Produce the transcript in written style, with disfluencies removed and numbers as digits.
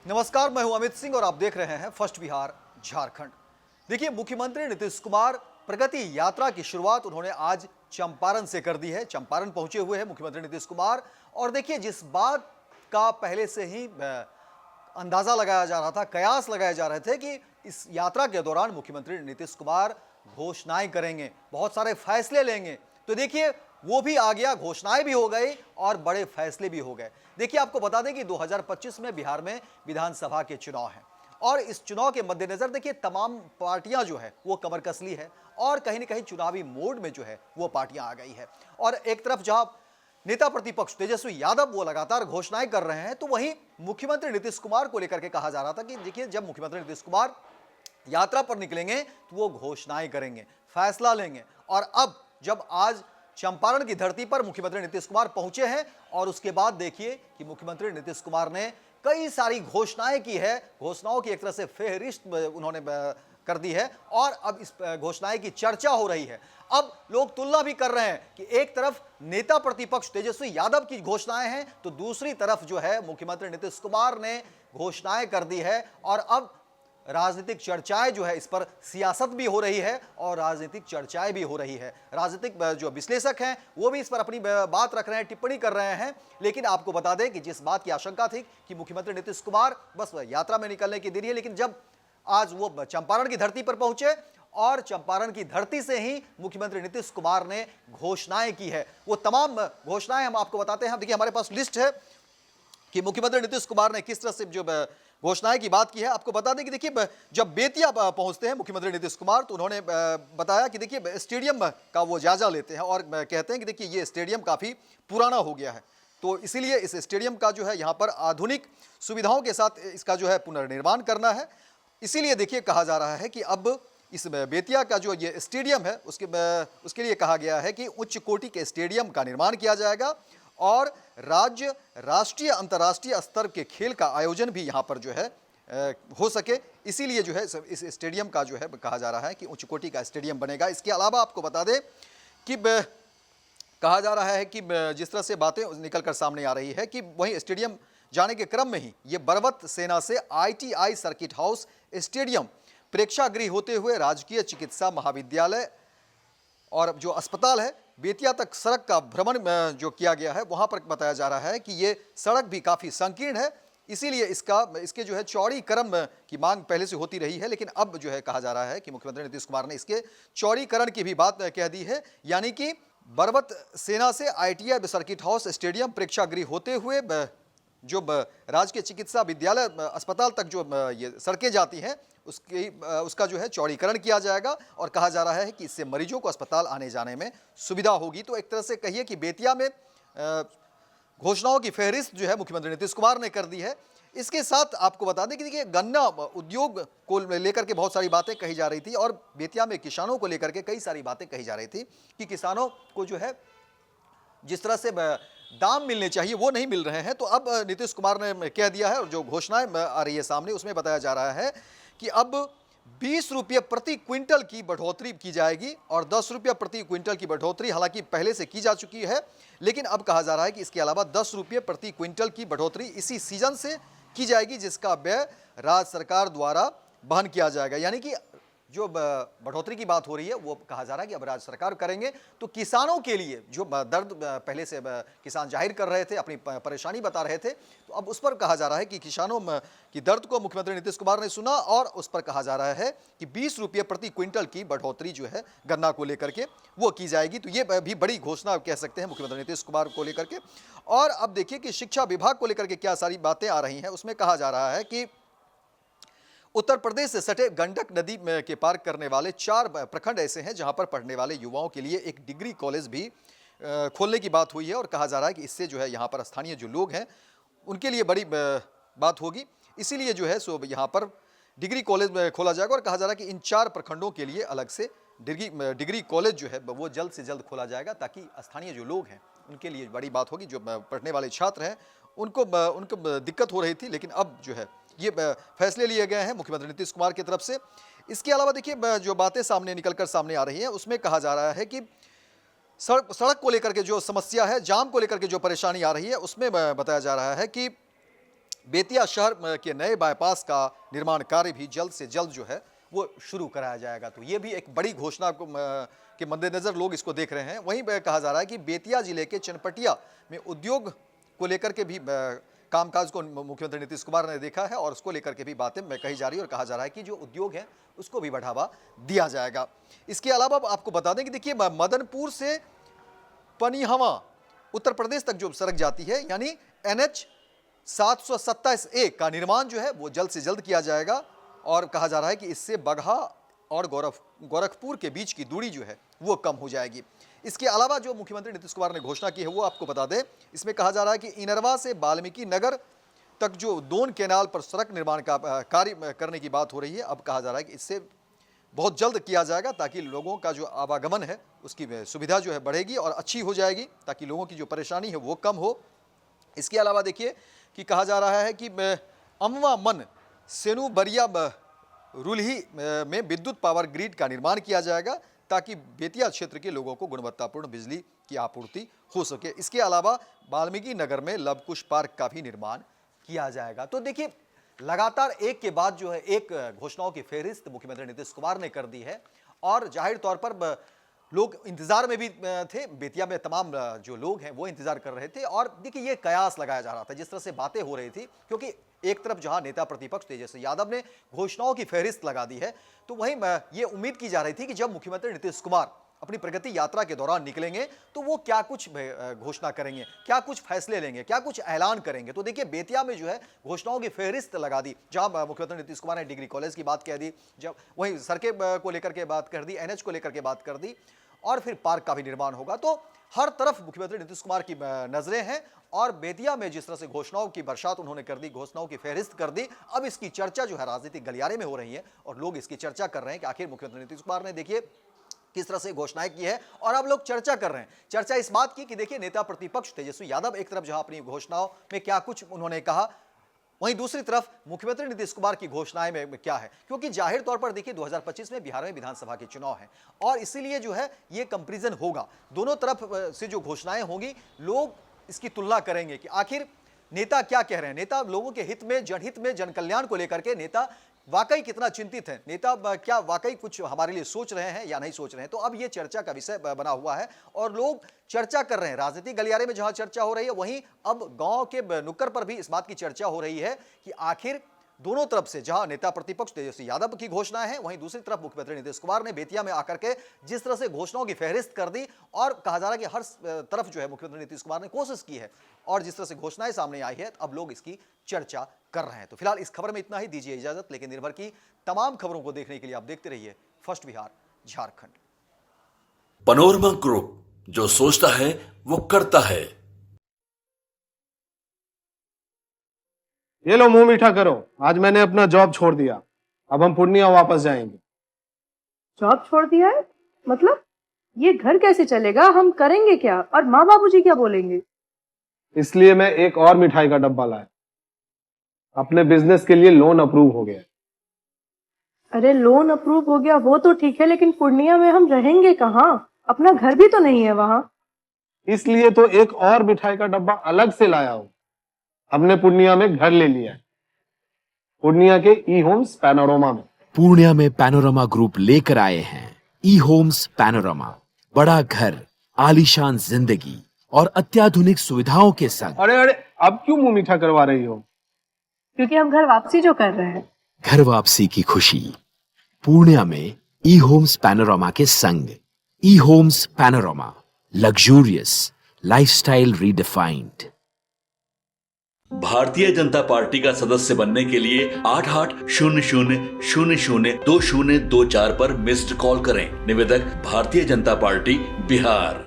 नमस्कार, मैं हूं अमित सिंह और आप देख रहे हैं फर्स्ट बिहार झारखंड। देखिए, मुख्यमंत्री नीतीश कुमार प्रगति यात्रा की शुरुआत उन्होंने आज चंपारण से कर दी है। चंपारण पहुंचे हुए हैं मुख्यमंत्री नीतीश कुमार और देखिए, जिस बात का पहले से ही अंदाजा लगाया जा रहा था, कयास लगाए जा रहे थे कि इस यात्रा के दौरान मुख्यमंत्री नीतीश कुमार घोषणाएं करेंगे, बहुत सारे फैसले लेंगे। तो देखिए, वो भी आ गया, घोषणाएं भी हो गई और बड़े फैसले भी हो गए। देखिए, आपको बता दें कि 2025 में बिहार में विधानसभा के चुनाव हैं और इस चुनाव के मद्देनजर देखिए, तमाम पार्टियां जो है वो कमर कस ली है और कहीं ना कहीं चुनावी मोड में जो है वो पार्टियां आ गई है। और एक तरफ जहां नेता प्रतिपक्ष तेजस्वी यादव वो लगातार घोषणाएं कर रहे हैं, तो वहीं मुख्यमंत्री नीतीश कुमार को लेकर के कहा जा रहा था कि देखिए, जब मुख्यमंत्री नीतीश कुमार यात्रा पर निकलेंगे तो वो घोषणाएं करेंगे, फैसला लेंगे। और अब जब आज चंपारण की धरती पर मुख्यमंत्री नीतीश कुमार पहुंचे हैं और उसके बाद देखिए कि मुख्यमंत्री नीतीश कुमार ने कई सारी घोषणाएं की है। घोषणाओं की एक तरह से फेहरिस्त उन्होंने कर दी है और अब इस घोषणाएं की चर्चा हो रही है। अब लोग तुलना भी कर रहे हैं कि एक तरफ नेता प्रतिपक्ष तेजस्वी यादव की घोषणाएं हैं तो दूसरी तरफ जो है मुख्यमंत्री नीतीश कुमार ने घोषणाएं कर दी है। और अब राजनीतिक चर्चाएं जो है, इस पर सियासत भी हो रही है और राजनीतिक चर्चाएं भी हो रही है। राजनीतिक जो विश्लेषक हैं वो भी इस पर अपनी बात रख रहे हैं, टिप्पणी कर रहे हैं। लेकिन आपको बता दें कि जिस बात की आशंका थी कि मुख्यमंत्री नीतीश कुमार बस यात्रा में निकलने की देरी है, लेकिन जब आज वो चंपारण की धरती पर पहुंचे और चंपारण की धरती से ही मुख्यमंत्री नीतीश कुमार ने घोषणाएं की है। वो तमाम घोषणाएं हम आपको बताते हैं। देखिए, हमारे पास लिस्ट है कि मुख्यमंत्री नीतीश कुमार ने किस तरह से जो घोषणाएं की बात की है। आपको बता दें कि देखिए, जब बेतिया पहुंचते हैं मुख्यमंत्री नीतीश कुमार तो उन्होंने बताया कि देखिए, स्टेडियम का वो जायजा लेते हैं और कहते हैं कि देखिए, ये स्टेडियम काफ़ी पुराना हो गया है, तो इसीलिए इस स्टेडियम का जो है यहाँ पर आधुनिक सुविधाओं के साथ इसका जो है पुनर्निर्माण करना है। इसीलिए देखिए, कहा जा रहा है कि अब इस बेतिया का जो ये स्टेडियम है उसके लिए कहा गया है कि उच्च कोटि के स्टेडियम का निर्माण किया जाएगा और राज्य, राष्ट्रीय, अंतर्राष्ट्रीय स्तर के खेल का आयोजन भी यहाँ पर जो है हो सके। इसीलिए जो है इस स्टेडियम का जो है कहा जा रहा है कि उच्च कोटि का स्टेडियम बनेगा। इसके अलावा आपको बता दें कि कहा जा रहा है कि जिस तरह से बातें निकल कर सामने आ रही है कि वहीं स्टेडियम जाने के क्रम में ही ये बरबत सेना से ITI सर्किट हाउस स्टेडियम प्रेक्षागृह होते हुए राजकीय चिकित्सा महाविद्यालय और जो अस्पताल है बेतिया तक सड़क का भ्रमण जो किया गया है, वहां पर बताया जा रहा है कि ये सड़क भी काफ़ी संकीर्ण है। इसीलिए इसके जो है चौड़ीकरण की मांग पहले से होती रही है, लेकिन अब जो है कहा जा रहा है कि मुख्यमंत्री नीतीश कुमार ने इसके चौड़ीकरण की भी बात कह दी है। यानी कि बरबत सेना से ITI सर्किट हाउस स्टेडियम प्रेक्षागृह होते हुए जो राजकीय चिकित्सा विद्यालय अस्पताल तक जो ये सड़कें जाती हैं उसका जो है चौड़ीकरण किया जाएगा और कहा जा रहा है कि इससे मरीजों को अस्पताल आने जाने में सुविधा होगी। तो एक तरह से कहिए कि बेतिया में घोषणाओं की फहरिस्त जो है मुख्यमंत्री नीतीश कुमार ने कर दी है। इसके साथ आपको बता दें कि देखिए, गन्ना उद्योग को लेकर के बहुत सारी बातें कही जा रही थी और बेतिया में किसानों को लेकर के कई सारी बातें कही जा रही थी कि किसानों को जो है जिस तरह से दाम मिलने चाहिए वो नहीं मिल रहे हैं। तो अब नीतीश कुमार ने कह दिया है और जो घोषणाएं आ रही है सामने उसमें बताया जा रहा है कि अब 20 रुपये प्रति क्विंटल की बढ़ोतरी की जाएगी और 10 रुपये प्रति क्विंटल की बढ़ोतरी हालांकि पहले से की जा चुकी है, लेकिन अब कहा जा रहा है कि इसके अलावा 10 रुपये प्रति क्विंटल की बढ़ोतरी इसी सीजन से की जाएगी, जिसका व्यय राज्य सरकार द्वारा वहन किया जाएगा। यानी कि जो बढ़ोतरी की बात हो रही है वो कहा जा रहा है कि अब राज्य सरकार करेंगे। तो किसानों के लिए जो दर्द पहले से किसान जाहिर कर रहे थे, अपनी परेशानी बता रहे थे, तो अब उस पर कहा जा रहा है कि किसानों की दर्द को मुख्यमंत्री नीतीश कुमार ने सुना और उस पर कहा जा रहा है कि 20 रुपये प्रति क्विंटल की बढ़ोतरी जो है गन्ना को लेकर के वो की जाएगी। तो ये भी बड़ी घोषणा कह सकते हैं मुख्यमंत्री नीतीश कुमार को लेकर के। और अब देखिए कि शिक्षा विभाग को लेकर के क्या सारी बातें आ रही हैं। उसमें कहा जा रहा है कि उत्तर प्रदेश से सटे गंडक नदी में के पार करने वाले 4 प्रखंड ऐसे हैं जहां पर पढ़ने वाले युवाओं के लिए एक डिग्री कॉलेज भी खोलने की बात हुई है और कहा जा रहा है कि इससे जो है यहाँ पर स्थानीय जो लोग हैं उनके लिए बड़ी बात होगी। इसीलिए जो है सो यहाँ पर डिग्री कॉलेज खोला जाएगा और कहा जा रहा है कि इन 4 प्रखंडों के लिए अलग से डिग्री कॉलेज जो है वो जल्द से जल्द खोला जाएगा ताकि स्थानीय जो लोग हैं उनके लिए बड़ी बात होगी। जो पढ़ने वाले छात्र हैं उनको दिक्कत हो रही थी, लेकिन अब जो है ये फैसले लिए गए हैं मुख्यमंत्री नीतीश कुमार की तरफ से। इसके अलावा देखिए, जो बातें निकलकर सामने आ रही हैं उसमें कहा जा रहा है कि सड़क को लेकर के जो समस्या है, जाम को लेकर के जो परेशानी आ रही है, उसमें बताया जा रहा है कि बेतिया शहर के नए बाईपास का निर्माण कार्य भी जल्द से जल्द जो है वो शुरू कराया जाएगा। तो ये भी एक बड़ी घोषणा के मद्देनजर लोग इसको देख रहे हैं। वहीं कहा जा रहा है कि बेतिया जिले के चनपटिया में उद्योग को लेकर के भी कामकाज को मुख्यमंत्री नीतीश कुमार ने देखा है और उसको लेकर के भी बातें कही जा रही है और कहा जा रहा है कि जो उद्योग है उसको भी बढ़ावा दिया जाएगा। इसके अलावा आपको बता दें कि देखिए मदनपुर से पनिहवा उत्तर प्रदेश तक जो सड़क जाती है यानी NH 727A का निर्माण जो है वो जल्द से जल्द किया जाएगा और कहा जा रहा है कि इससे बगहा और गोरखपुर के बीच की दूरी जो है वो कम हो जाएगी। इसके अलावा जो मुख्यमंत्री नीतीश कुमार ने घोषणा की है वो आपको बता दें, इसमें कहा जा रहा है कि इनरवा से वाल्मीकि नगर तक जो दोन कैनाल पर सड़क निर्माण का कार्य करने की बात हो रही है। अब कहा जा रहा है कि इससे बहुत जल्द किया जाएगा ताकि लोगों का जो आवागमन है उसकी सुविधा जो है बढ़ेगी और अच्छी हो जाएगी, ताकि लोगों की जो परेशानी है वो कम हो। इसके अलावा देखिए कि कहा जा रहा है कि अमवा मन सेनु बरिया रुलही में विद्युत पावर ग्रिड का निर्माण किया जाएगा ताकि बेतिया क्षेत्र के लोगों को गुणवत्तापूर्ण बिजली की आपूर्ति हो सके। इसके अलावा वाल्मीकि नगर में लवकुश पार्क का भी निर्माण किया जाएगा। तो देखिए लगातार एक के बाद जो है एक घोषणाओं की फेहरिस्त मुख्यमंत्री नीतीश कुमार ने कर दी है और जाहिर तौर पर लोग इंतजार में भी थे। बेतिया में तमाम जो लोग हैं वो इंतजार कर रहे थे और देखिए ये कयास लगाया जा रहा था जिस तरह से बातें हो रही थी, क्योंकि एक तरफ जहां नेता प्रतिपक्ष तेजस्वी यादव ने घोषणाओं की फेहरिस्त लगा दी है तो वहीं ये उम्मीद की जा रही थी कि जब मुख्यमंत्री नीतीश कुमार अपनी प्रगति यात्रा के दौरान निकलेंगे तो वो क्या कुछ घोषणा करेंगे, क्या कुछ फैसले लेंगे, क्या कुछ ऐलान करेंगे। तो देखिए बेतिया में जो है घोषणाओं की फेहरिस्त लगा दी, जहां मुख्यमंत्री नीतीश कुमार ने डिग्री कॉलेज की बात कह दी, जब वहीं सड़कें को लेकर के बात कर दी, NH को लेकर के बात कर दी और फिर पार्क का भी निर्माण होगा। तो हर तरफ मुख्यमंत्री नीतीश कुमार की नजरें हैं और बेतिया में जिस तरह से घोषणाओं की बरसात उन्होंने कर दी, घोषणाओं की फेहरिस्त कर दी, अब इसकी चर्चा जो है राजनीतिक गलियारे में हो रही है और लोग इसकी चर्चा कर रहे हैं कि आखिर मुख्यमंत्री नीतीश कुमार ने देखिए किस तरह से घोषणाएं की है और अब लोग चर्चा कर रहे हैं। चर्चा इस बात की कि देखिए नेता प्रतिपक्ष तेजस्वी यादव एक तरफ जहां अपनी घोषणाओं में क्या कुछ उन्होंने कहा, वहीं दूसरी तरफ मुख्यमंत्री नीतीश कुमार की घोषणाएं में क्या है, क्योंकि जाहिर तौर पर देखिए 2025 में बिहार में विधानसभा के चुनाव हैं और इसीलिए जो है ये कंपैरिजन होगा, दोनों तरफ से जो घोषणाएं होंगी लोग इसकी तुलना करेंगे कि आखिर नेता क्या कह रहे हैं, नेता लोगों के हित में, जनहित में, जन कल्याण को लेकर के नेता वाकई कितना चिंतित है, नेता क्या वाकई कुछ हमारे लिए सोच रहे हैं या नहीं सोच रहे हैं। तो अब ये चर्चा का विषय बना हुआ है और लोग चर्चा कर रहे हैं। राजनीतिक गलियारे में जहां चर्चा हो रही है वहीं अब गांव के नुक्कड़ पर भी इस बात की चर्चा हो रही है कि आखिर दोनों तरफ से जहां नेता प्रतिपक्ष तेजस्वी यादव की घोषणाएं हैं वहीं दूसरी तरफ मुख्यमंत्री नीतीश कुमार ने बेतिया में आकर के जिस तरह से घोषणाओं की फेहरिस्त कर दी और कहा जा रहा है कि हर तरफ जो है मुख्यमंत्री नीतीश कुमार ने कोशिश की है और जिस तरह से घोषणाएं सामने आई है अब लोग इसकी चर्चा कर रहे हैं। तो फिलहाल इस खबर में इतना ही, दीजिए इजाजत, लेकिन निर्भर की तमाम खबरों को देखने के लिए आप देखते रहिए first Bihar Jharkhand. Panorama group, जो सोचता है वो करता है। ये लो मुंह मीठा करो, आज मैंने अपना जॉब छोड़ दिया, अब हम पूर्णिया वापस जाएंगे। जॉब छोड़ दिया है? मतलब ये घर कैसे चलेगा, हम करेंगे क्या और माँ बाबूजी क्या बोलेंगे? इसलिए मैं एक और मिठाई का डब्बा लाया, अपने बिजनेस के लिए लोन अप्रूव हो गया। अरे लोन अप्रूव हो गया वो तो ठीक है, लेकिन पूर्णिया में हम रहेंगे कहाँ? अपना घर भी तो नहीं है वहाँ। इसलिए तो एक और मिठाई का डब्बा अलग से लाया हूँ। हमने पूर्णिया में घर ले लिया है, पूर्णिया के ई होम्स पैनोरमा में। पूर्णिया में पैनोरमा ग्रुप लेकर आए हैं ई होम्स पैनोरमा, बड़ा घर, आलीशान जिंदगी और अत्याधुनिक सुविधाओं के संग। अरे अरे अब क्यों मुंह मीठा करवा रही हो? क्योंकि हम घर वापसी जो कर रहे हैं। घर वापसी की खुशी पूर्णिया में ई होम्स पैनोरमा के संग। E homes panorama, luxurious lifestyle redefined. Bharatiya Janata party का सदस्य बनने के लिए 8800002024 पर मिस्ड कॉल करें। निवेदक भारतीय जनता पार्टी बिहार।